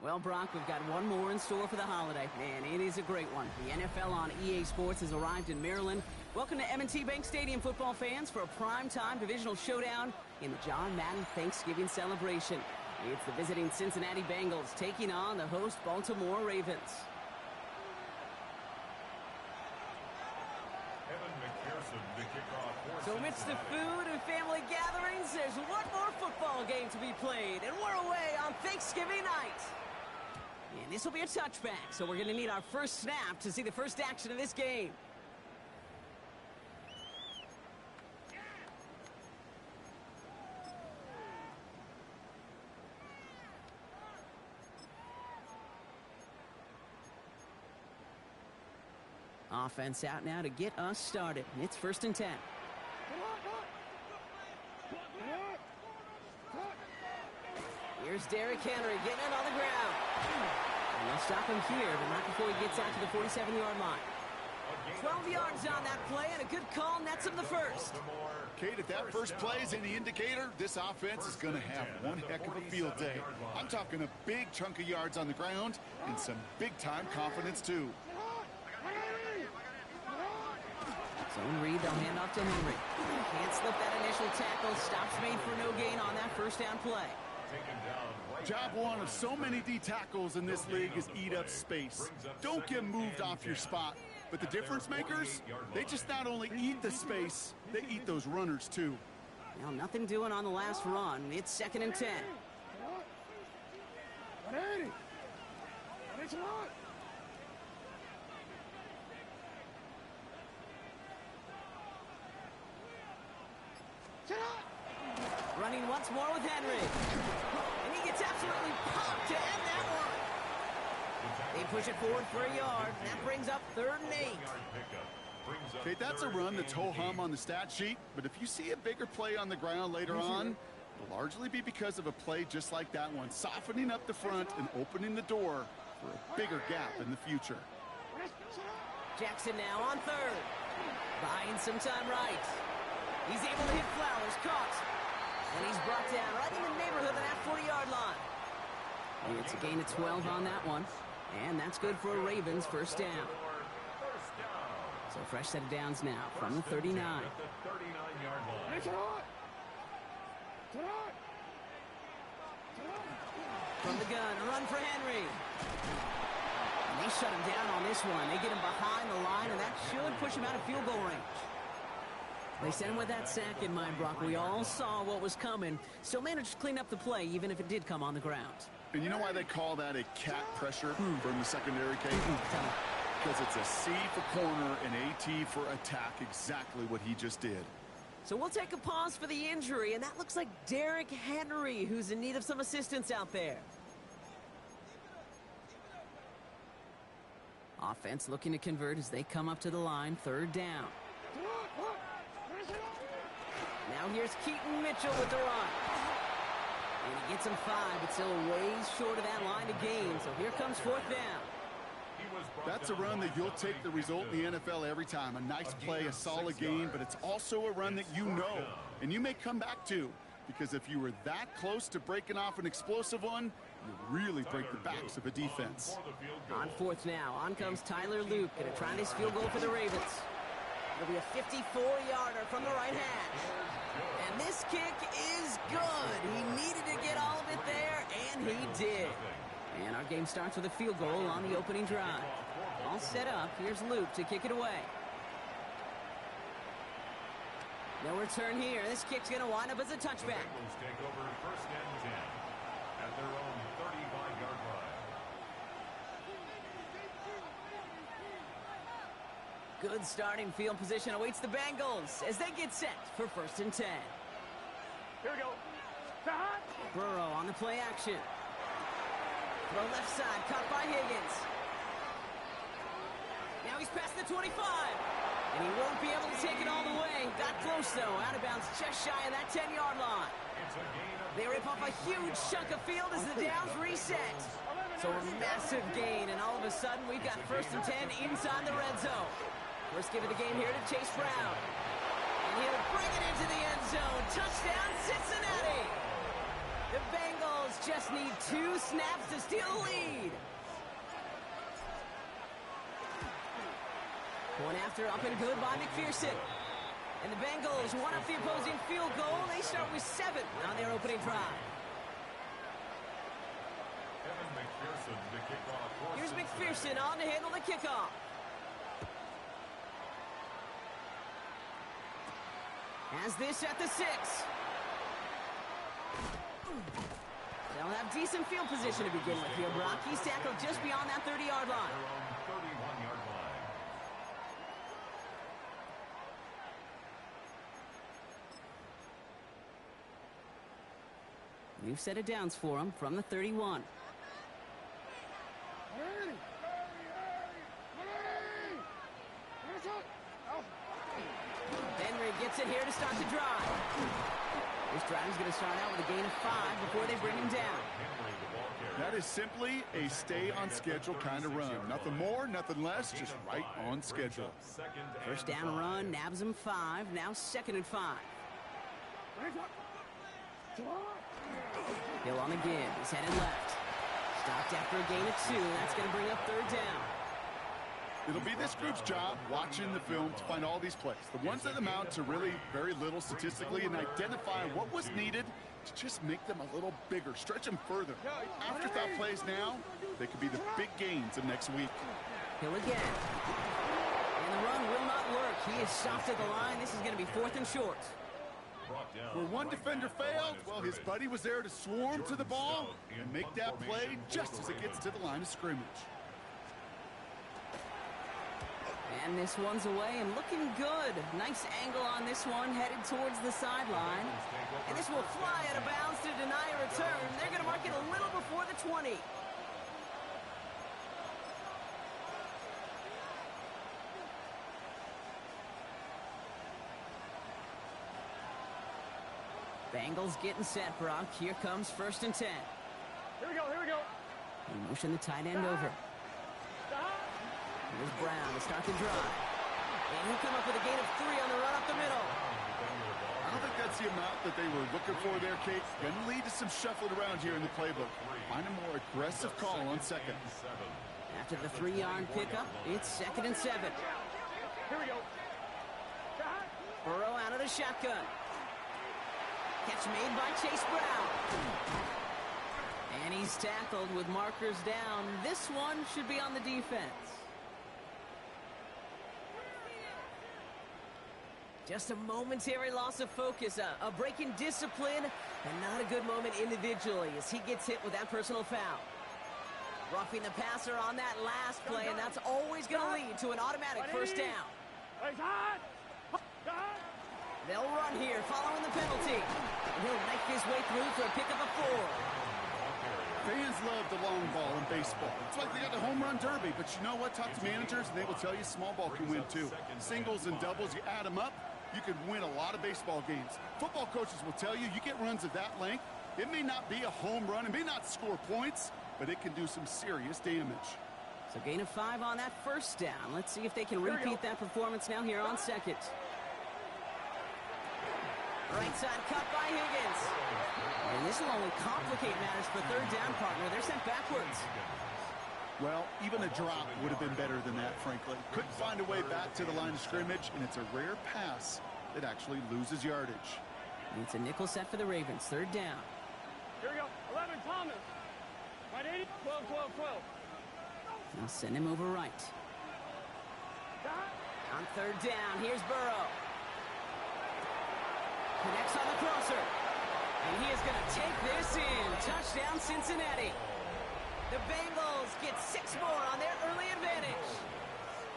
Well, Brock, we've got one more in store for the holiday. Man, it is a great one. The NFL on EA Sports has arrived in Maryland. Welcome to M&T Bank Stadium, football fans, for a prime-time divisional showdown in the John Madden Thanksgiving celebration. It's the visiting Cincinnati Bengals taking on the host Baltimore Ravens. So amidst the food and family gatherings, there's one more football game to be played, and we're away on Thanksgiving night. And this will be a touchback, so we're going to need our first snap to see the first action of this game. Offense out now to get us started. It's 1st and 10. Here's Derrick Henry getting it on the ground. And they'll stop him here, but not before he gets out to the 47-yard line. 12 yards on that play, and a good call nets him the first. Kate, if that first play is any indicator, this offense is going to have one heck of a field day. I'm talking a big chunk of yards on the ground and some big-time confidence, too. Zone read, they'll hand off to Henry. Can't slip that initial tackle. Stops made for no gain on that first down play. Job one of so many D tackles in this league is eat up space. Don't get moved off your spot. But the difference makers, they just not only eat the space, they eat those runners too. Well, nothing doing on the last run. It's 2nd and 10. Running once more with Henry. And he gets absolutely popped to end that one. They push it forward for a yard. That brings up 3rd and 8. Okay, that's a run that's ho-hum on the stat sheet, but if you see a bigger play on the ground later on, it'll largely be because of a play just like that one, softening up the front and opening the door for a bigger gap in the future. Jackson now on 3rd. Buying some time right. He's able to hit Flowers, caught. And he's brought down right in the neighborhood of that 40-yard line. It's a gain of 12 on that one. And that's good for a Ravens first down. So fresh set of downs now from the 39. From the gun, a run for Henry. And they shut him down on this one. They get him behind the line, and that should push him out of field goal range. They sent him with that sack in mind, Brock. We all saw what was coming. Still managed to clean up the play, even if it did come on the ground. And you know why they call that a cat pressure from the secondary, Kate? Because it's a C for corner and a T for attack, exactly what he just did. So we'll take a pause for the injury, and that looks like Derrick Henry, who's in need of some assistance out there. Offense looking to convert as they come up to the line, 3rd down. Now here's Keaton Mitchell with the run. And he gets him 5, but still ways short of that line to gain. So here comes 4th down. That's a run that you'll take the result in the NFL every time. A nice play, a solid gain, but it's also a run that you know, and you may come back to. Because if you were that close to breaking off an explosive one, you really break the backs of a defense. On 4th now, on comes Tyler Luke. Going to try this field goal for the Ravens. It'll be a 54-yarder from the right hash. And this kick is good. He needed to get all of it there, and he did. And our game starts with a field goal on the opening drive. All set up. Here's Luke to kick it away. No return here. This kick's going to wind up as a touchback. Take over 1st and 10 at their own 35-yard line. Good starting field position awaits the Bengals as they get set for 1st and 10. Here we go. Burrow on the play action. Throw left side, caught by Higgins. Now he's past the 25. And he won't be able to take it all the way. Got close, though. Out of bounds just shy of that 10-yard line. They rip off a huge chunk of field as the downs reset. So a massive gain, and all of a sudden we've got 1st and 10 inside the red zone. First give of the game here to Chase Brown. And he'll bring it into the end zone. Touchdown, Cincinnati! The Bengals just just need 2 snaps to steal the lead. Point after up and good by McPherson. And the Bengals one up the opposing field goal. They start with 7 on their opening drive. Here's McPherson on to handle the kickoff. Has this at the 6. They'll have decent field position to begin with here, Brock. He's tackled just beyond that 30-yard line. New set of downs for him from the 31. Henry gets it here to start the drive. This drive is going to start out with a gain of 5 before they bring him down. That is simply a stay-on-schedule kind of run. Nothing more, nothing less, just right on schedule. First down run, nabs him 5, now 2nd and 5. Hill on the give, he's headed left. Stopped after a gain of 2, that's going to bring up 3rd down. It'll be this group's job watching the film to find all these plays. The ones that amount to really very little statistically and identify what was needed to just make them a little bigger, stretch them further. Afterthought plays now, they could be the big gains of next week. Hill again. And the run will not work. He is stopped at the line. This is going to be 4th and short. Where one defender failed, well, his buddy was there to swarm to the ball and make that play just as it gets to the line of scrimmage. And this one's away and looking good. Nice angle on this one, headed towards the sideline. And this will fly out of bounds to deny a return. They're going to mark it a little before the 20. Bengals getting set, Brock. Here comes 1st and 10. Here we go, here we go. They motion the tight end over. Here's Brown to start the drive. And he'll come up with a gain of 3 on the run up the middle. I don't think that's the amount that they were looking for there, Kate. Going to lead to some shuffling around here in the playbook. Find a more aggressive call on 2nd. After the 3-yard pickup, it's 2nd and 7. Here we go. Burrow out of the shotgun. Catch made by Chase Brown. And he's tackled with markers down. This one should be on the defense. Just a momentary loss of focus, a break in discipline, and not a good moment individually as he gets hit with that personal foul. Roughing the passer on that last play, and that's always going to lead to an automatic 1st down. They'll run here following the penalty. And he'll make his way through for a pickup of 4. Fans love the long ball in baseball. It's like they got the home run derby, but you know what? Talk to managers, and they will tell you small ball can win too. Singles and doubles, you add them up, you can win a lot of baseball games. Football coaches will tell you get runs of that length. It may not be a home run, it may not score points, but it can do some serious damage. So gain of 5 on that 1st down. Let's see if they can repeat that performance now here on 2nd. Right side cut by Higgins. And this will only complicate matters for 3rd down, partner. They're sent backwards. Well, even a drop would have been better than that, frankly. Couldn't find a way back to the line of scrimmage, and it's a rare pass that actually loses yardage. It's a nickel set for the Ravens. 3rd down. Here we go. 11, Thomas. Right, 80. 12, 12, 12. Now send him over right. On 3rd down, here's Burrow. Connects on the crosser. And he is going to take this in. Touchdown, Cincinnati. The Bengals get 6 more on their early advantage.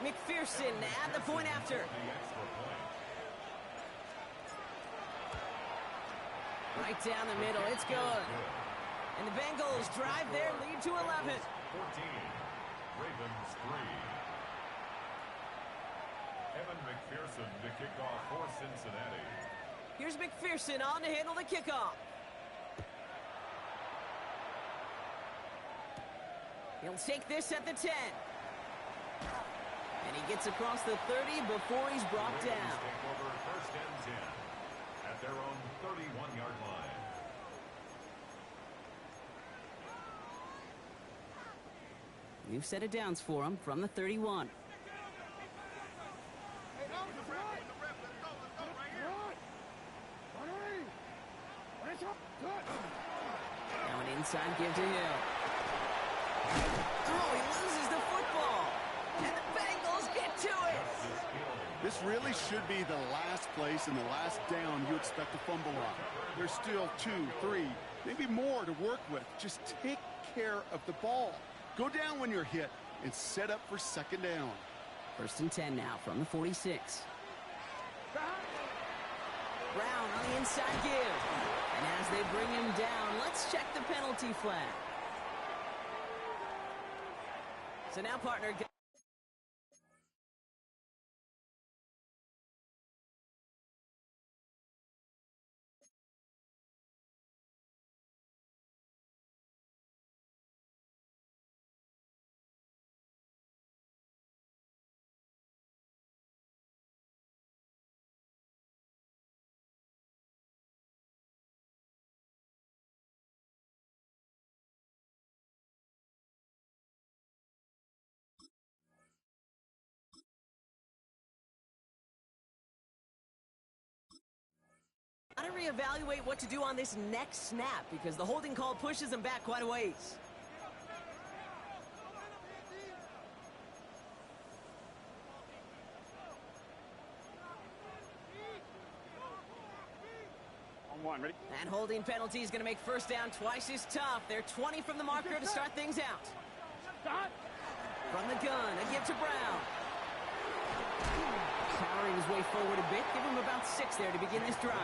McPherson at the point after. Right down the middle. It's good. And the Bengals drive their lead to 11. 14. Ravens 3. Evan McPherson to kick off for Cincinnati. Here's McPherson on to handle the kickoff. He'll take this at the 10. And he gets across the 30 before he's brought down. Take over 1st and 10 at their own 31-yard line. New set of downs for him from the 31. Now an inside give to Hill. Oh, he loses the football. And the Bengals get to it. This really should be the last place and the last down you expect to fumble on. There's still 2, 3, maybe more to work with. Just take care of the ball. Go down when you're hit and set up for second down. 1st and 10 now from the 46. Brown on the inside give. And as they bring him down, let's check the penalty flag. So now, partner... Got to reevaluate what to do on this next snap because the holding call pushes him back quite a ways. On one, ready? That holding penalty is going to make first down twice as tough. They're 20 from the marker to start things out. Stop. From the gun, a give to Brown. Powering his way forward a bit. Give him about 6 there to begin this drive.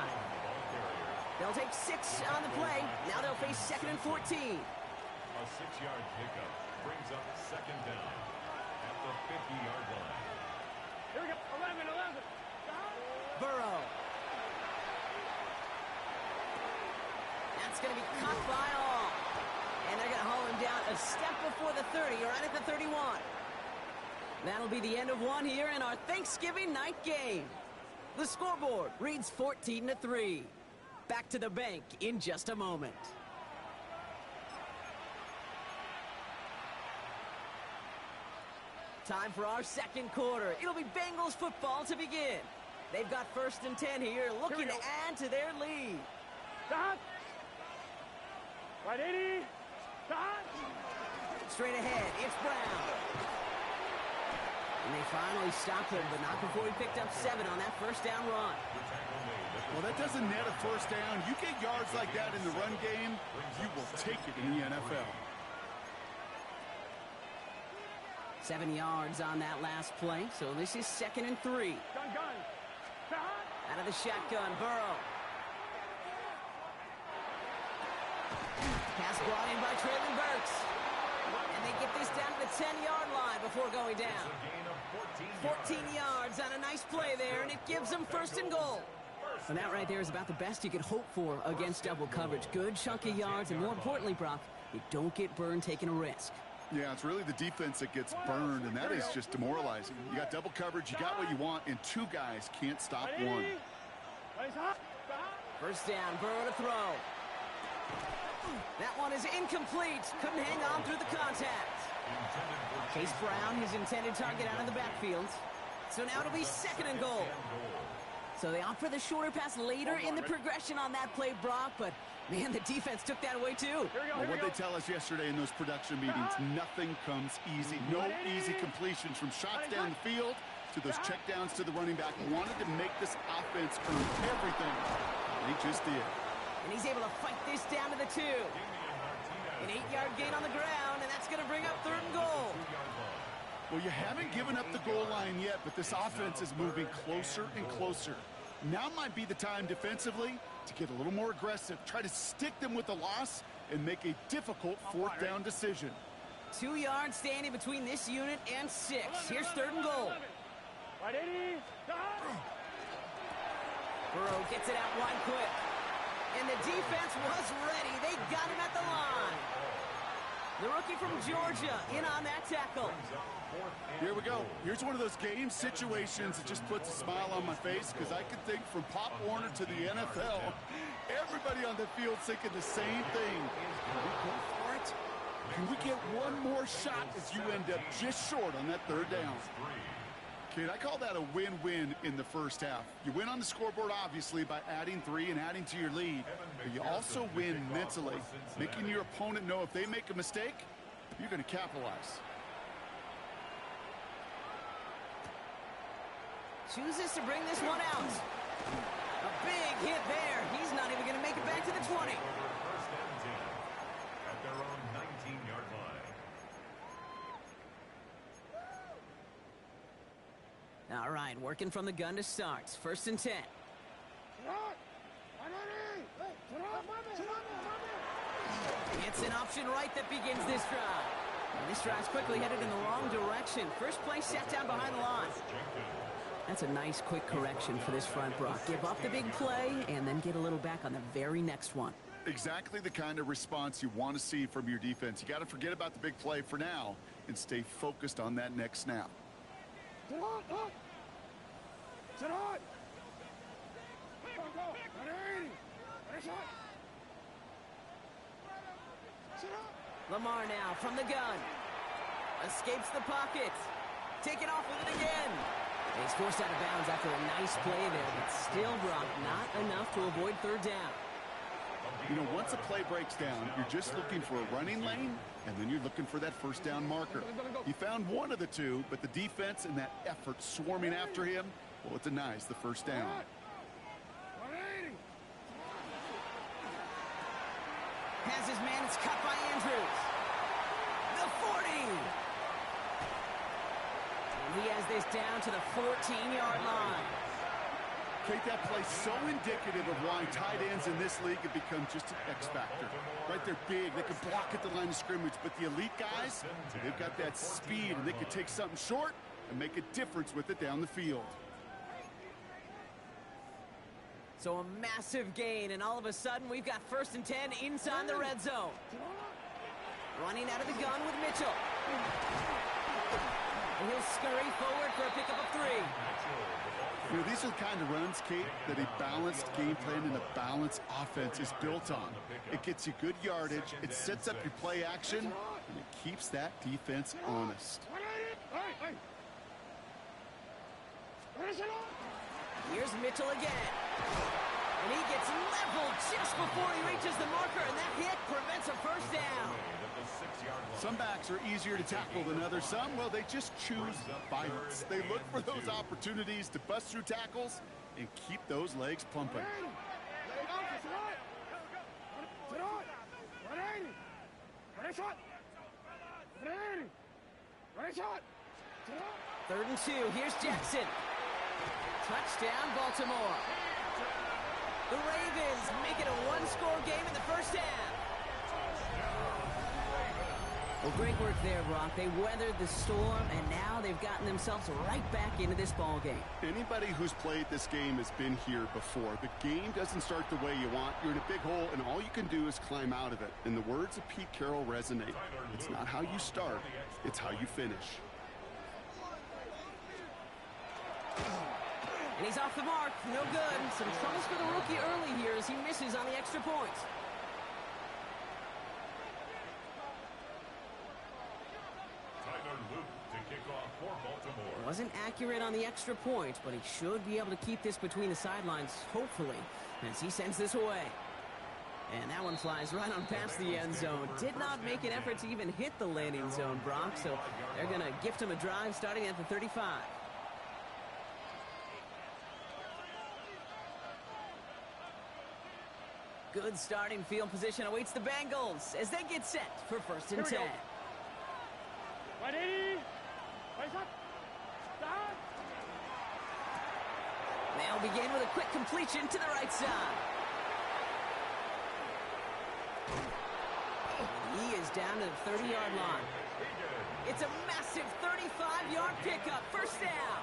They'll take 6 on the play. Now they'll face 2nd and 14. A 6-yard pickup brings up second down at the 50-yard line. Here we go. 11. Burrow. That's going to be caught by all. And they're going to haul him down a step before the 30, or right at the 31. That'll be the end of one here in our Thanksgiving night game. The scoreboard reads 14-3. Back to the bank in just a moment. Time for our second quarter. It'll be Bengals football to begin. They've got 1st and 10 here, looking to add to their lead. Stop. Right 80. Stop. Straight ahead, it's Brown. And they finally stopped him, but not before he picked up 7 on that first down run. Well, that doesn't net a first down. You get yards like that in the run game, you will take it in the NFL. 7 yards on that last play, so this is 2nd and 3. Gun. Stop. Out of the shotgun, Burrow. Pass brought in by Traylon Burks. And they get this down to the 10-yard line before going down. 14 yards on a nice play there, and it gives them 1st and goal. And that right there is about the best you could hope for against double coverage. Good chunk of yards, and more importantly, Brock, you don't get burned taking a risk. Yeah, it's really the defense that gets burned, and that is just demoralizing. You got double coverage, you got what you want, and 2 guys can't stop one. First down, Burrow to throw. That one is incomplete. Couldn't hang on through the contact. Chase Brown, his intended target, out of the backfield. So now it'll be 2nd and goal. So they opt for the shorter pass later in the progression on that play, Brock, but man, the defense took that away too. Well, what they tell us yesterday in those production meetings, nothing comes easy. No easy completions from shots down the field to those checkdowns to the running back. Wanted to make this offense earn everything. They just did. And he's able to fight this down to the 2. An 8-yard gain on the ground, and that's going to bring up 3rd and goal. Well, you haven't given up the goal line yet, but this offense is moving closer and closer. Now might be the time defensively to get a little more aggressive, try to stick them with the loss, and make a difficult 4th down decision. 2 yards standing between this unit and 6. Here's 3rd and goal. Right 80. Burrow gets it out wide quick. And the defense was ready. They got him at the line. The rookie from Georgia in on that tackle. Here we go. Here's one of those game situations that just puts a smile on my face because I can think from Pop Warner to the NFL, everybody on the field thinking the same thing. Can we go for it? Can and we get one more shot as you end up just short on that third down. Kid, I call that a win-win in the first half. You win on the scoreboard, obviously, by adding 3 and adding to your lead. But you also win mentally, making your opponent know if they make a mistake, you're going to capitalize. Chooses to bring this one out. A big hit there. He's not even going to make it back to the 20. First and 10 at their own 19-yard line. All right, working from the gun to start. First and 10. It's an option right that begins this drive. And this drive's quickly headed in the wrong direction. First play set down behind the line. That's a nice quick correction for this front, Brock. Give up the big play and then get a little back on the very next one. Exactly the kind of response you want to see from your defense. You got to forget about the big play for now and stay focused on that next snap. Lamar now from the gun. Escapes the pocket. Taken off with it again. And he's forced out of bounds after a nice play there, but still, Brock, not enough to avoid third down. You know, once a play breaks down, you're just looking for a running lane, and then you're looking for that first down marker. He found one of the two, but the defense and that effort swarming after him, well, it denies the first down. Has his man, it's cut by Andrews. The 40! And he has this down to the 14-yard line. Kate, that play's so indicative of why tight ends in this league have become just an X factor. Right, they're big, they can block at the line of scrimmage, but the elite guys, they've got that speed, and they can take something short and make a difference with it down the field. So a massive gain, and all of a sudden, we've got first and 10 inside the red zone. Running out of the gun with Mitchell. And he'll scurry forward for a pickup of 3. You know, these are the kind of runs, Kate, that a balanced game plan and a balanced offense is built on. It gets you good yardage, it sets up your play action, and it keeps that defense honest. Here's Mitchell again. And he gets leveled just before he reaches the marker, and that hit prevents a first down. Some backs are easier to tackle than others. Some, well, they just choose violence. They look for those opportunities to bust through tackles and keep those legs pumping. Third and 2. Here's Jackson. Touchdown, Baltimore. The Ravens make it a one-score game in the first half. Well, great work there, Brock. They weathered the storm, and now they've gotten themselves right back into this ball game. Anybody who's played this game has been here before. The game doesn't start the way you want. You're in a big hole, and all you can do is climb out of it. And the words of Pete Carroll resonate. It's not how you start, it's how you finish. And he's off the mark. No good. Some troubles for the rookie early here as he misses on the extra point. Wasn't accurate on the extra point, but he should be able to keep this between the sidelines, hopefully, as he sends this away. And that one flies right on past the end zone. Did not make an effort to even hit the landing zone, Brock, so they're going to gift him a drive starting at the 35. Good starting field position awaits the Bengals as they get set for first and 10. They'll begin with a quick completion to the right side. He is down to the 30-yard line. It's a massive 35-yard pickup. First down.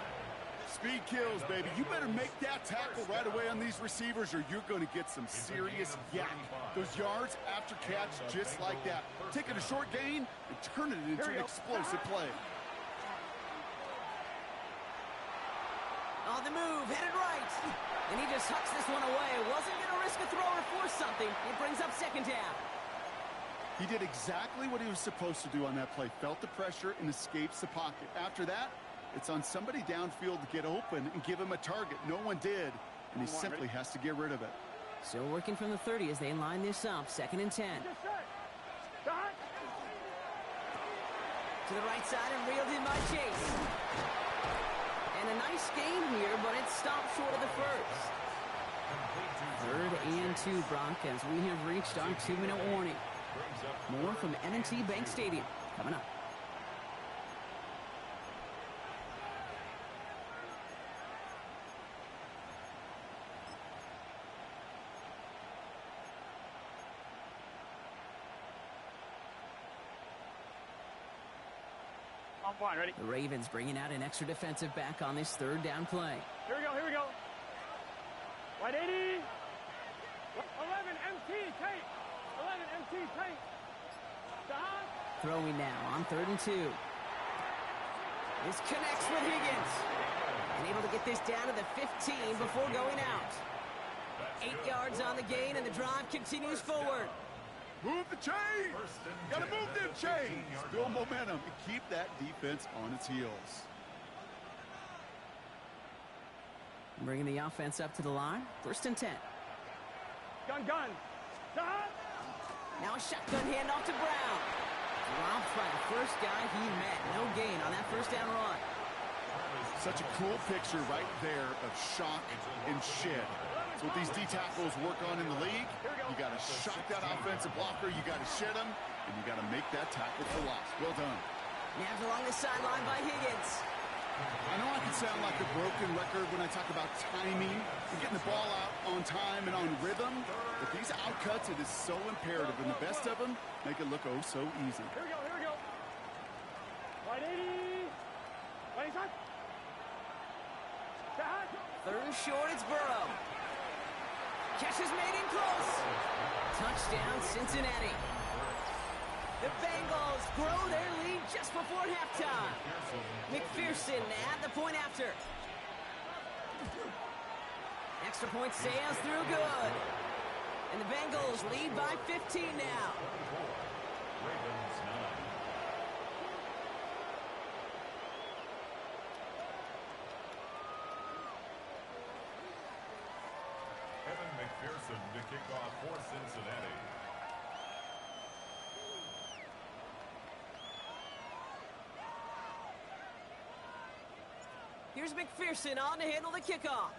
Speed kills, baby. You better make that tackle right away on these receivers or you're going to get some serious yak. Those yards after catch just like that. Taking a short gain and turning it into an explosive play. On the move, headed right. And he just hucks this one away. Wasn't going to risk a throw or force something. It brings up second down. He did exactly what he was supposed to do on that play. Felt the pressure and escapes the pocket. After that, it's on somebody downfield to get open and give him a target. No one did, and he simply has to get rid of it. Still working from the 30 as they line this up. 2nd and 10. To the right side and reeled in by Chase. And a nice gain here, but it stopped short of the first. 3rd and 2, Brock, as we have reached our 2-minute warning. More from M&T Bank Stadium coming up. I'm fine, ready? The Ravens bringing out an extra defensive back on this 3rd down play. Here we go, here we go. Right 80. 11 MT, tape. 11 MT, tape. Throwing now on 3rd and 2. This connects with Higgins. And able to get this down to the 15 before going out. 8 yards on the gain, and the drive continues forward. Move the chains! Gotta move them chains! Build momentum and keep that defense on its heels. Bringing the offense up to the line. 1st and 10. Gun. Now a shotgun handoff to Brown. Dropped by the first guy he met. No gain on that 1st down run. Such a cool picture right there of shock and shed. So what these D tackles work on in the league, you got to shock that offensive blocker, you got to shed him, and you got to make that tackle for loss. Well done. Nabbed along the sideline by Higgins. I know I can sound like a broken record when I talk about timing and getting the ball out on time and on rhythm, but these outcuts, it is so imperative, and the best of them make it look oh so easy. Here we go. Right 80. Right side. 3rd and short, it's Burrow. Catch is made in close. Touchdown, Cincinnati. The Bengals grow their lead just before halftime. McPherson at the point after. Extra point sails through good. And the Bengals lead by 15 now. Ravens 9. Evan McPherson to kick off for Cincinnati. Here's McPherson on to handle the kickoff.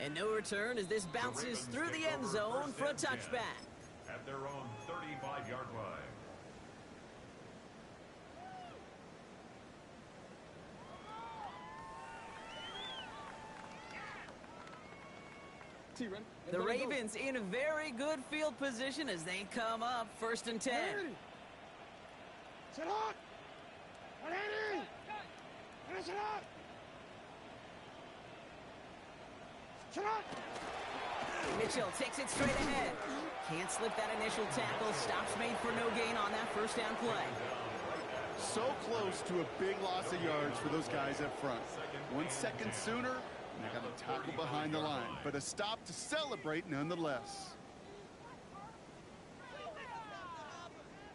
And no return as this bounces through the end zone for a touchback. At their own 35-yard line. The Ravens in a very good field position as they come up 1st and 10. Sit up! 180! Sit up! Sit up! Mitchell takes it straight ahead. Can't slip that initial tackle. Stops made for no gain on that 1st down play. So close to a big loss of yards for those guys up front. 1 second sooner, and they got a tackle behind the line. But a stop to celebrate nonetheless.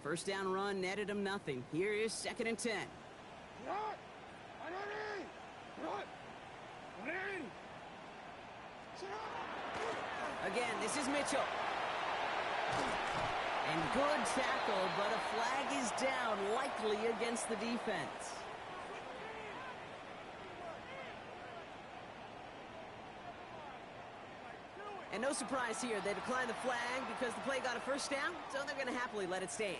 1st down run netted him nothing. Here is 2nd and 10. Again, this is Mitchell. And good tackle, but a flag is down, likely against the defense. And no surprise here, they declined the flag because the play got a 1st down, so they're going to happily let it stand.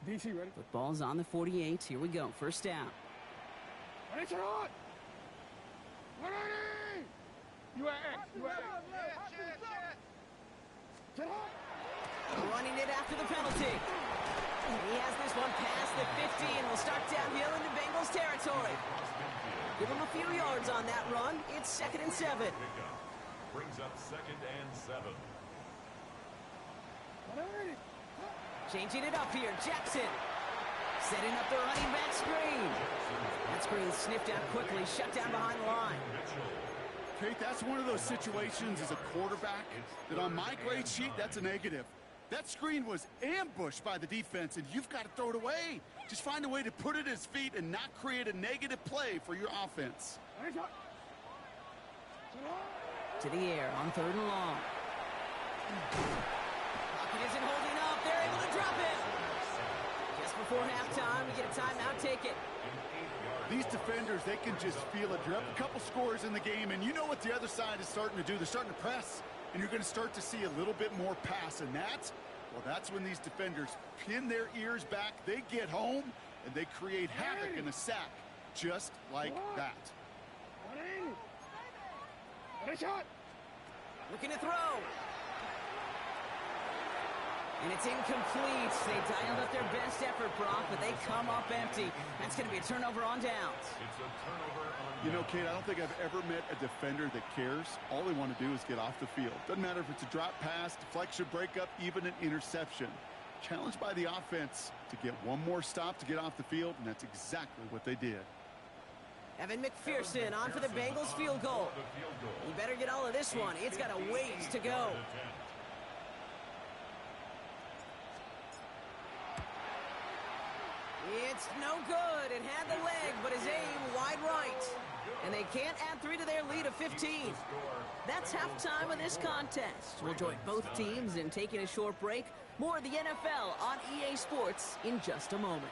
DC ready? Football's on the 48. Here we go. 1st down. Ready, You are X. Running it after the penalty. He has this one past the 50 and will start downhill into Bengals territory. Give him a few yards on that run. It's 2nd and 7. Brings up 2nd and 7. Changing it up here. Jackson. Setting up the running back screen. That screen sniffed out quickly, shut down behind the line. Kate, that's one of those situations as a quarterback that on my grade sheet, that's a negative. That screen was ambushed by the defense, and you've got to throw it away. Just find a way to put it at his feet and not create a negative play for your offense. To the air on 3rd and long. Pocket isn't holding up. They're able to drop it. Just before halftime, we get a timeout. Take it. These defenders, they can just feel it. You're up a couple scores in the game, and you know what the other side is starting to do. They're starting to press, and you're going to start to see a little bit more pass. And that's when these defenders pin their ears back. They get home, and they create havoc in a sack, just like that. Looking to throw. And it's incomplete. They dialed up their best effort, Brock, but they come up empty. That's going to be a turnover on downs. It's a turnover on You know, Kate, I don't think I've ever met a defender that cares. All they want to do is get off the field. Doesn't matter if it's a drop pass, deflection, breakup, even an interception. Challenged by the offense to get one more stop to get off the field, and that's exactly what they did. Evan McPherson on for the Bengals field goal. You better get all of this one. It's got a ways to go. It's no good. It had the leg, but his aim wide right. And they can't add 3 to their lead of 15. That's halftime of this contest. We'll join both teams in taking a short break. More of the NFL on EA Sports in just a moment.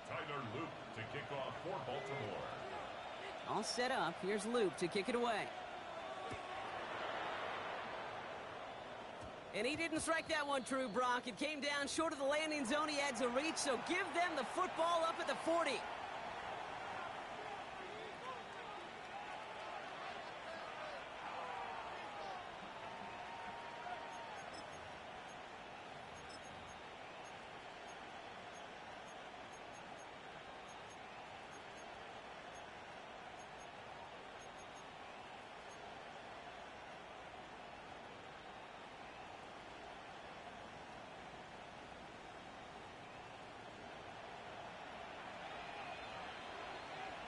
Tyler Luke to kick off for Baltimore. All set up. Here's Luke to kick it away. And he didn't strike that one true, Brock. It came down short of the landing zone. He had to reach, so give them the football up at the 40.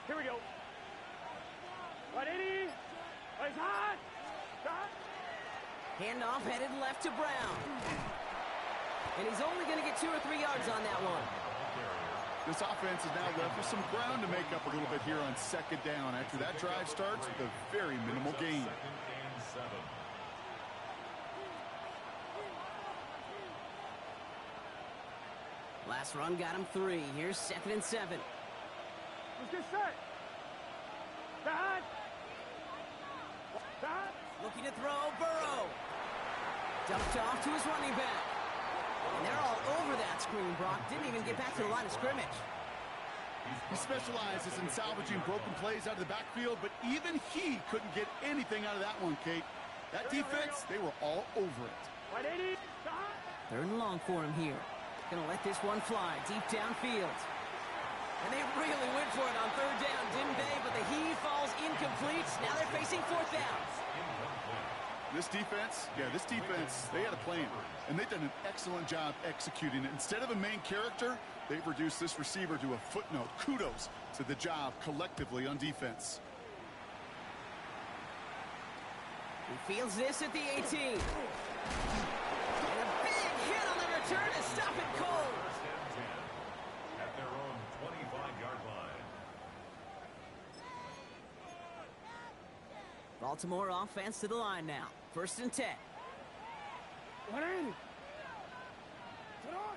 Here we go. 180. Place hot. Shot. Handoff headed left to Brown. And he's only going to get 2 or 3 yards on that one. This offense is now left with some ground to make up a little bit here on 2nd down after that drive starts with a very minimal gain. 2nd and 7. Last run got him 3. Here's 2nd and 7. Let's get set. Dad. Dad. Looking to throw, Burrow. Dumped off to his running back. And they're all over that screen, Brock. Didn't even get back to the line of scrimmage. He specializes in salvaging broken plays out of the backfield, but even he couldn't get anything out of that one, Kate. That defense, they were all over it. 180. Shot. 3rd and long for him here. Gonna let this one fly deep downfield. And they really went for it on 3rd down, didn't they? But the heave falls incomplete. Now they're facing 4th down. This defense, they had a plan, and they've done an excellent job executing it. Instead of a main character, they've reduced this receiver to a footnote. Kudos to the job collectively on defense. He fields this at the 18. And a big hit on the return to stop it cold. At their own 25-yard line. Baltimore offense to the line now. 1st and 10. 180. Sit on.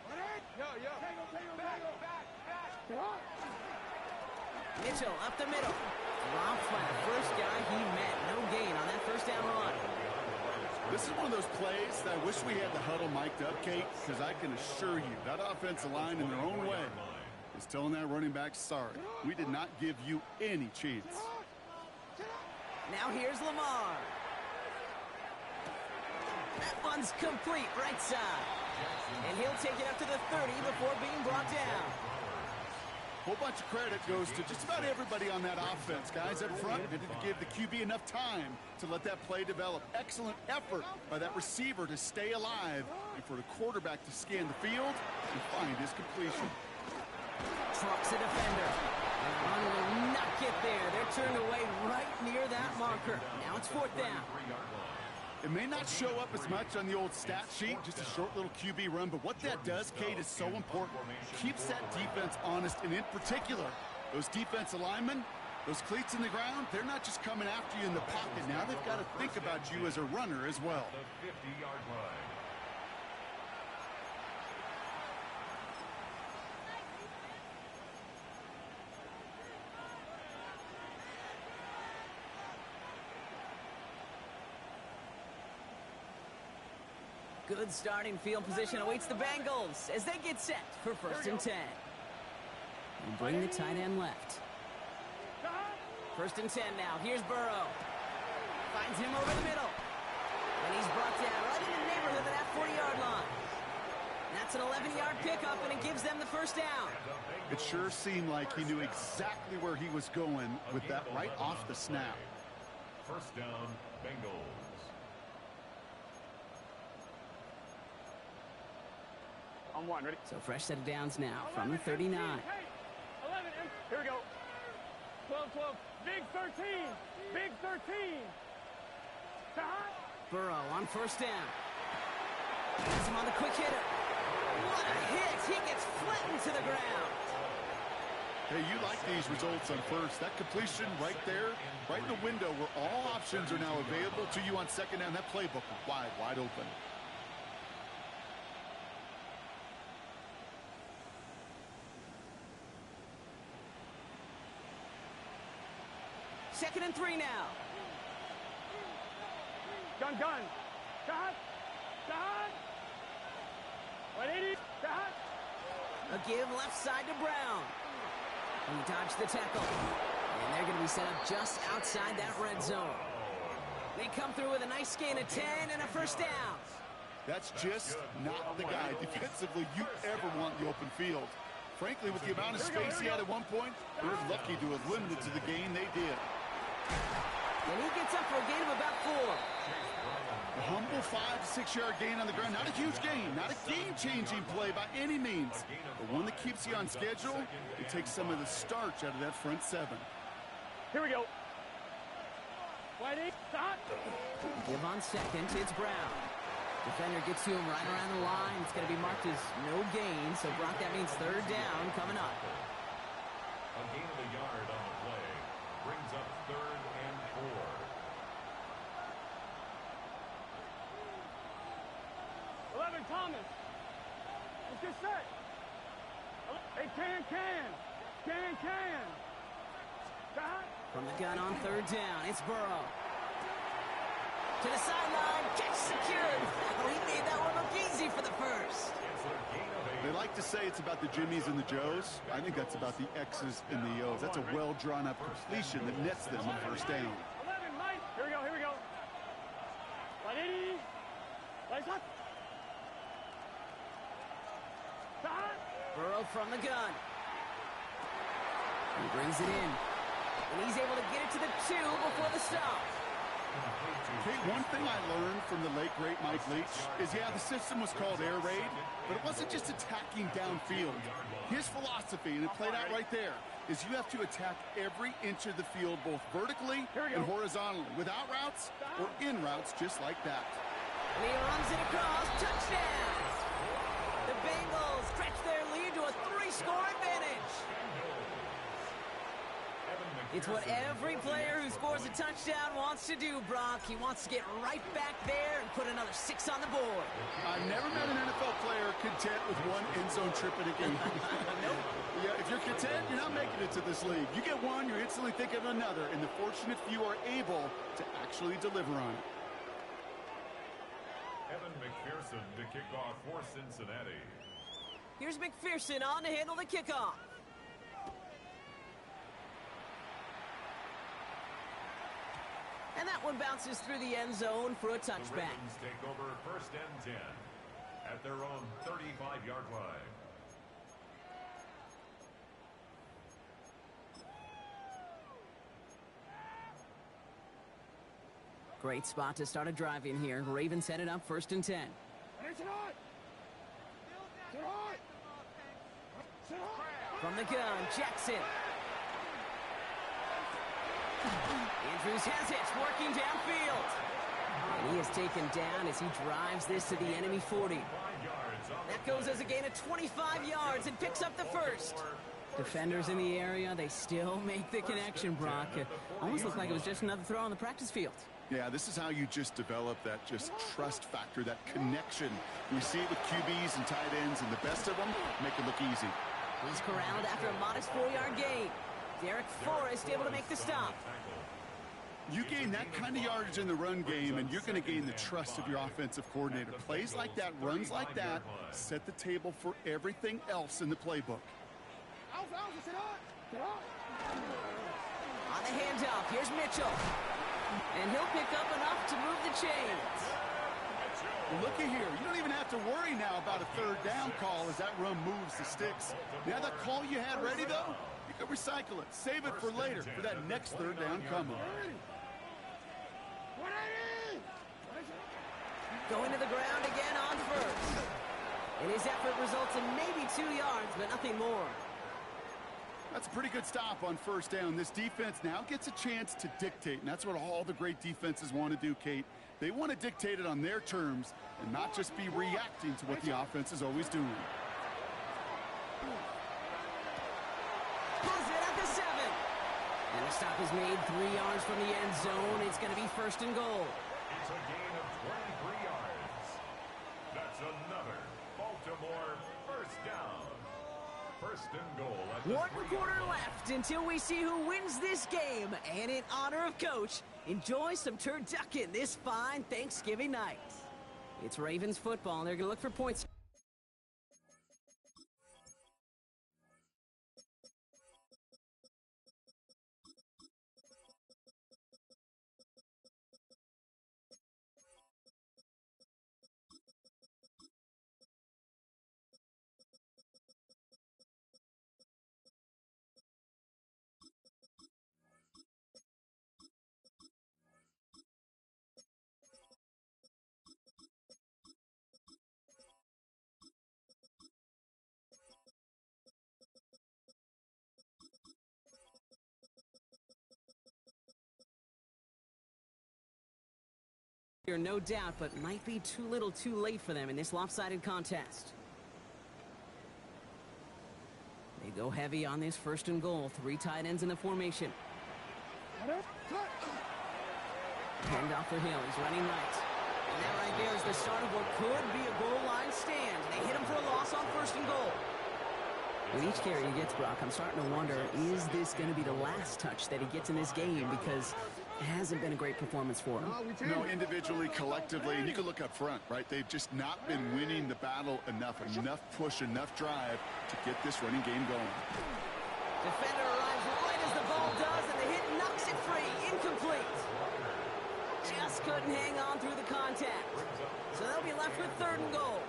180. Yo. Back. Sit on. Mitchell up the middle. Dropped by the first guy he met. No gain on that 1st down run. This is one of those plays that I wish we had the huddle mic'd up, Kate, because I can assure you that offensive line in their own way is telling that running back, sorry, we did not give you any chance. Now here's Lamar. That one's complete right side. And he'll take it up to the 30 before being brought down. Whole bunch of credit goes to just about everybody on that offense. Guys up front needed to give the QB enough time to let that play develop. Excellent effort by that receiver to stay alive and for the quarterback to scan the field and find his completion. Trucks a defender. And the run will not get there. They're turned away right near that marker. Now it's 4th down. It may not show up as much on the old stat sheet, just a short little QB run, but what that does, Kate, is so important. Keeps that defense honest, and in particular, those defensive linemen, those cleats in the ground, they're not just coming after you in the pocket. Now they've got to think about you as a runner as well. The 50-yard line. Good starting field position awaits the Bengals as they get set for 1st and 10. And bring the tight end left. 1st and 10 now. Here's Burrow. Finds him over the middle. And he's brought down right in the neighborhood of that 40-yard line. That's an 11-yard pickup, and it gives them the 1st down. It sure seemed like he knew exactly where he was going with that right off the snap. 1st down, Bengals. On 1, ready? So fresh set of downs now from the 39. 11, here we go. 12, big 13, big 13. Burrow on 1st down. Gets him on the quick hitter. What a hit! He gets flattened to the ground. Hey, you like these results on 1st. That completion right there, right in the window where all options are now available to you on 2nd down. That playbook is wide open. Second and 3 now. Gun. Shot. 180. Shot. A give left side to Brown. He dodged the tackle. And they're going to be set up just outside that red zone. They come through with a nice gain of 10 and a 1st down. That's just not the guy defensively you ever want in the open field. Frankly, with the amount of space he had at one point, they're lucky to have limited to the gain they did. And he gets up for a gain of about 4. A humble 5 to 6 yard gain on the ground. Not a huge gain, not a game-changing play by any means, but one that keeps you on schedule. It takes some of the starch out of that front 7. Here we go. 180. Shot. Give on 2nd, it's Brown. Defender gets to him right around the line. It's going to be marked as no gain, so Brock, that means 3rd down coming up. A gain of a yard on the play brings up 3rd and 4. 11, Thomas. Let's get set. Hey, can. Shot. From the gun on 3rd down, it's Burrow. To the sideline, catch secured. Oh, he made that one look easy for the 1st. They like to say it's about the Jimmies and the Joes. I think that's about the X's and the O's. That's a well-drawn-up completion that nets them on 1st down. 11, Mike. Here we go. 180. Lights up. Shot. Burrow from the gun. He brings it in. And he's able to get it to the 2 before the stop. Kate, one thing I learned from the late, great Mike Leach is, yeah, the system was called air raid, but it wasn't just attacking downfield. His philosophy, and it played out right there, is you have to attack every inch of the field, both vertically and horizontally, without routes or in routes just like that. And he runs it across. Touchdown! The Bengals stretch their lead to a 3-score advantage. It's what every player who scores a touchdown wants to do, Brock. He wants to get right back there and put another 6 on the board. I've never met an NFL player content with one end zone trip in a game. Nope. Yeah, if you're content, you're not making it to this league. You get one, you're instantly thinking of another, and the fortunate few are able to actually deliver on it. Evan McPherson to kick off for Cincinnati. Here's McPherson on to handle the kickoff. And that one bounces through the end zone for a touchback. The Ravens take over 1st and 10 at their own 35-yard line. Great spot to start a drive in here. Ravens headed up 1st and 10. From the gun, Jackson. Andrews has it, working downfield. And he is taken down as he drives this to the enemy 40. That goes as a gain of 25 yards and picks up the first. Defenders in the area, they still make the connection, Brock. Almost looked like it was just another throw on the practice field. Yeah, this is how you just develop that just trust factor, that connection. We see it with QBs and tight ends, and the best of them make it look easy. He's corralled after a modest 4-yard gain. Derek Forrest able to make the stop. You gain that kind of yardage in the run game, and you're going to gain the trust of your offensive coordinator. Plays like that, runs like that, set the table for everything else in the playbook. On the handoff, here's Mitchell. And he'll pick up enough to move the chains. Well, looky here. You don't even have to worry now about a 3rd down call as that run moves the sticks. Now that call you had ready, though, you can recycle it. Save it for later, for that next 3rd down coming. Going to the ground again on 1st. And his effort results in maybe 2 yards, but nothing more. That's a pretty good stop on 1st down. This defense now gets a chance to dictate, and that's what all the great defenses want to do, Kate. They want to dictate it on their terms and not just be reacting to what the offense is always doing. Pulls it at the 7. And the stop is made 3 yards from the end zone. It's going to be 1st and goal. It's a gain of 23 yards. That's another Baltimore 1st down. 1st and goal at the 1 quarter left until we see who wins this game. And in honor of Coach, enjoy some turducken this fine Thanksgiving night. It's Ravens football, and they're going to look for points. No doubt, but might be too little too late for them in this lopsided contest. They go heavy on this 1st and goal. 3 tight ends in the formation. Hand off for Hill. He's running right. And that right there is the start of what could be a goal line stand. They hit him for a loss on 1st and goal. With each carry he gets, Brock, I'm starting to wonder, is this going to be the last touch that he gets in this game? Because it hasn't been a great performance for him. No, individually, collectively, and you can look up front, right? They've just not been winning the battle enough push, enough drive to get this running game going. Defender arrives right as the ball does, and the hit knocks it free. Incomplete. Just couldn't hang on through the contact. So they'll be left with 3rd and goal.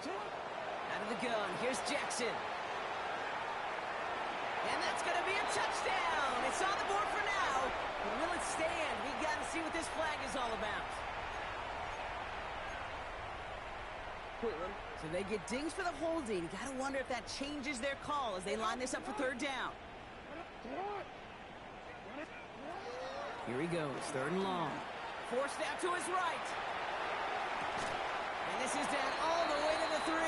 Out of the gun, here's Jackson. And that's going to be a touchdown. It's on the board for now. But will it stand? We got to see what this flag is all about. So they get dings for the holding. You got to wonder if that changes their call as they line this up for 3rd down. Here he goes, 3rd and long. Forced out to his right. And this is down all the way to the 3.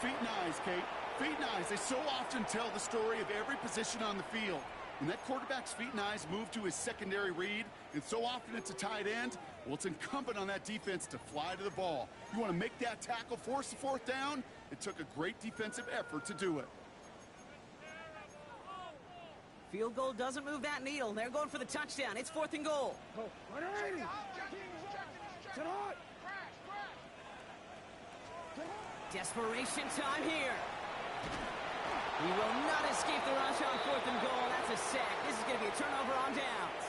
Feet and eyes, Kate. Feet and eyes. They so often tell the story of every position on the field. When that quarterback's feet and eyes move to his secondary read, and so often it's a tight end, well, it's incumbent on that defense to fly to the ball. You want to make that tackle, force the 4th down? It took a great defensive effort to do it. Field goal doesn't move that needle. They're going for the touchdown. It's 4th and goal. Desperation time here. He will not escape the rush on 4th and goal. That's a sack. This is going to be a turnover on downs.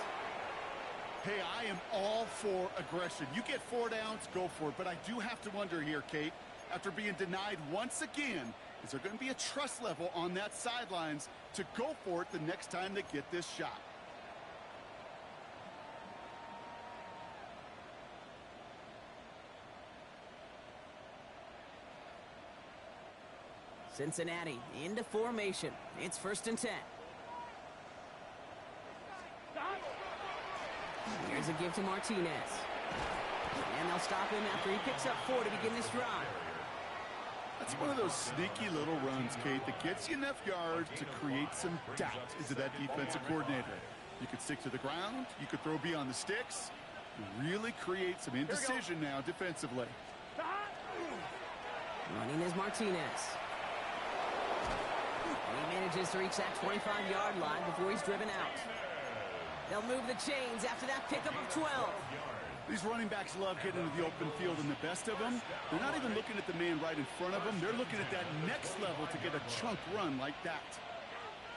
Hey, I am all for aggression. You get 4 downs, go for it. But I do have to wonder here, Kate, after being denied once again, is there going to be a trust level on that sidelines to go for it the next time they get this shot? Cincinnati into formation. It's 1st and 10. Here's a give to Martinez. And they'll stop him after he picks up 4 to begin this drive. That's one of those sneaky little runs, Kate, that gets you enough yards to create some doubt into that defensive coordinator. You could stick to the ground. You could throw beyond the sticks. You really create some indecision now defensively. Running is Martinez. And he manages to reach that 25-yard line before he's driven out. They'll move the chains after that pickup of 12. These running backs love getting into the open field, and the best of them, they're not even looking at the man right in front of them. They're looking at that next level to get a chunk run like that.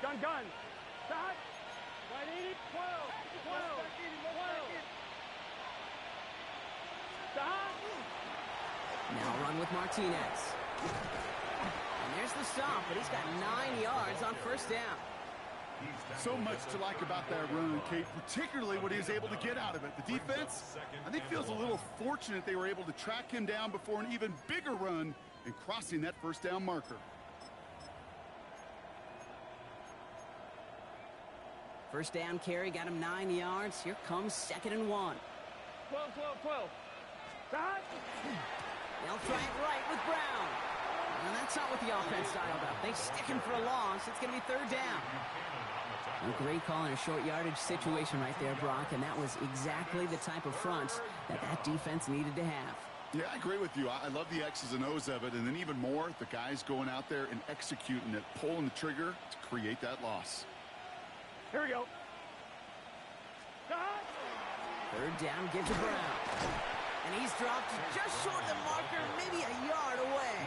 Gun. Stop. 180. 12. Stop. Now run with Martinez. And there's the stop, but he's got 9 yards on 1st down. So much to like about that run, Kate, particularly what he was able to get out of it. The defense, I think, feels a little fortunate they were able to track him down before an even bigger run and crossing that 1st down marker. 1st down carry got him 9 yards. Here comes 2nd and 1. 12. Stop. They'll try it right with Brown. And that's not what the offense dialed up. They stick him for a loss. It's going to be 3rd down. A great call in a short yardage situation right there, Brock, and that was exactly the type of front that defense needed to have. Yeah, I agree with you. I love the X's and O's of it, and then even more, the guys going out there and executing it, pulling the trigger to create that loss. Here we go. 3rd down, give to Brown. And he's dropped just short of the marker, maybe a yard away.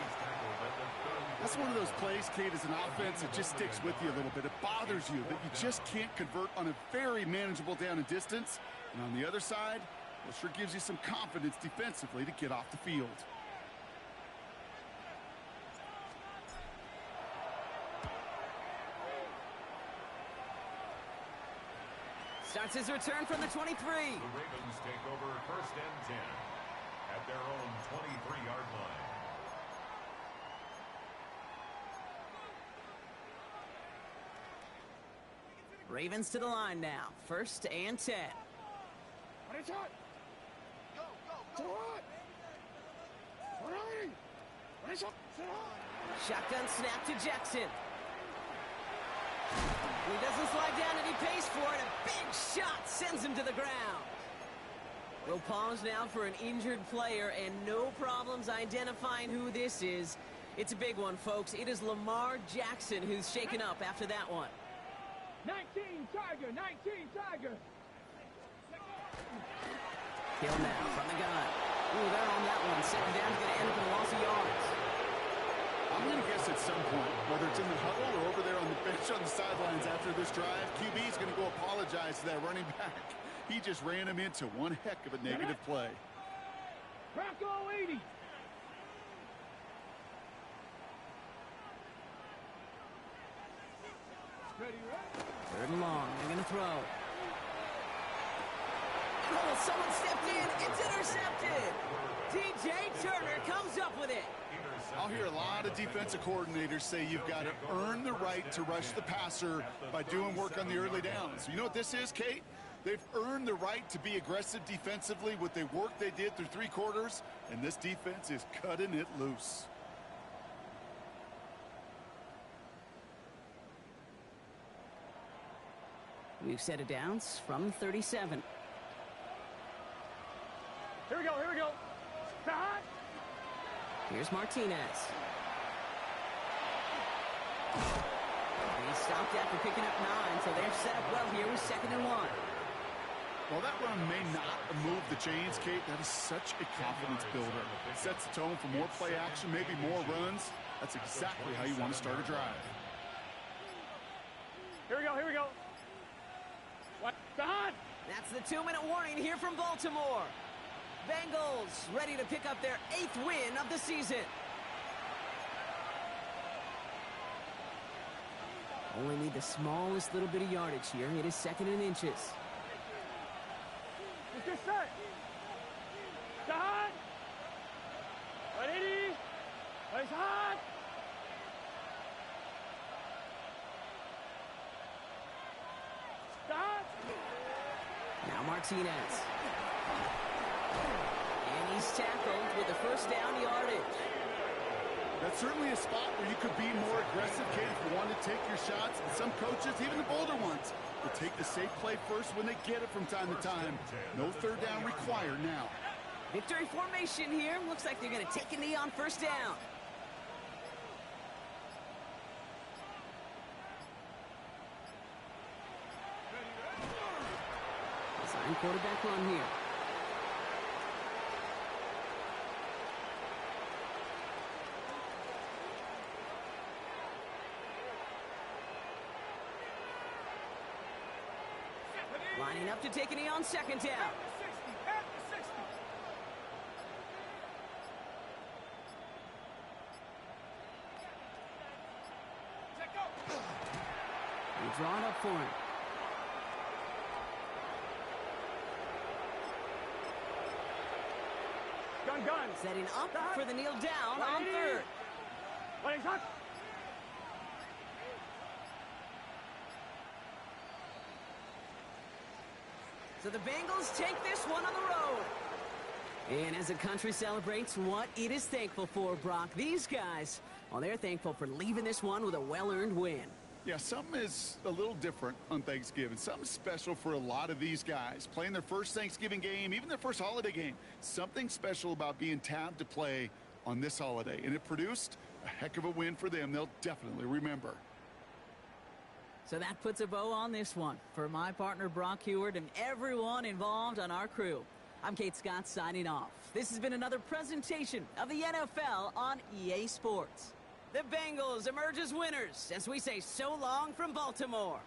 That's one of those plays, Kate, as an offense that just sticks with you a little bit. It bothers you that you just can't convert on a very manageable down and distance. And on the other side, it sure gives you some confidence defensively to get off the field. Starts his return from the 23. The Ravens take over 1st and 10 at their own 23-yard line. Ravens to the line now. 1st and 10. Shotgun snap to Jackson. He doesn't slide down and he pays for it. A big shot sends him to the ground. We'll pause now for an injured player and no problems identifying who this is. It's a big one, folks. It is Lamar Jackson who's shaken up after that one. 19 Tiger. Hill now from the gun. Ooh, they're on that one. 2nd down's going to end up in a loss of yards. I'm going to guess at some point, whether it's in the huddle or over there on the bench on the sidelines after this drive, QB is going to go apologize to that running back. He just ran him into one heck of a negative play. Bronco 80. Ready. 3rd and long. They're going to throw. Oh, someone stepped in. It's intercepted. DJ Turner comes up with it. I'll hear a lot of defensive coordinators say you've got to earn the right to rush the passer by doing work on the early downs. You know what this is, Kate? They've earned the right to be aggressive defensively with the work they did through 3 quarters, and this defense is cutting it loose. We've set it downs from the 37. Here we go. Stop. Here's Martinez. He stopped after picking up 9, so they're set up well here with 2nd and 1. While that run may not move the chains, Kate, that is such a confidence builder. It sets the tone for more play action, maybe more runs. That's exactly how you want to start a drive. Here we go. What? Stop. That's the 2-minute warning here from Baltimore. Bengals ready to pick up their 8th win of the season. Only need the smallest little bit of yardage here. It is 2nd and inches. It's just set. Stop. 180. It's hot. Now Martinez. And he's tackled with the first down yardage. That's certainly a spot where you could be more aggressive, Kate, if you want to take your shots. And some coaches, even the bolder ones, will take the safe play first when they get it from time to time. No third down required now. Victory formation here. Looks like they're going to take a knee on first down. Design quarterback run here. Lining up to take a knee on second down. They draw it up for him. Gun. Setting up for the kneel down on third. So the Bengals take this one on the road. And as the country celebrates what it is thankful for, Brock, these guys, well, they're thankful for leaving this one with a well-earned win. Yeah, something is a little different on Thanksgiving. Something special for a lot of these guys. Playing their first Thanksgiving game, even their first holiday game. Something special about being tabbed to play on this holiday. And it produced a heck of a win for them. They'll definitely remember. So that puts a bow on this one. For my partner, Brock Heward, and everyone involved on our crew, I'm Kate Scott signing off. This has been another presentation of the NFL on EA Sports. The Bengals emerge as winners as we say so long from Baltimore.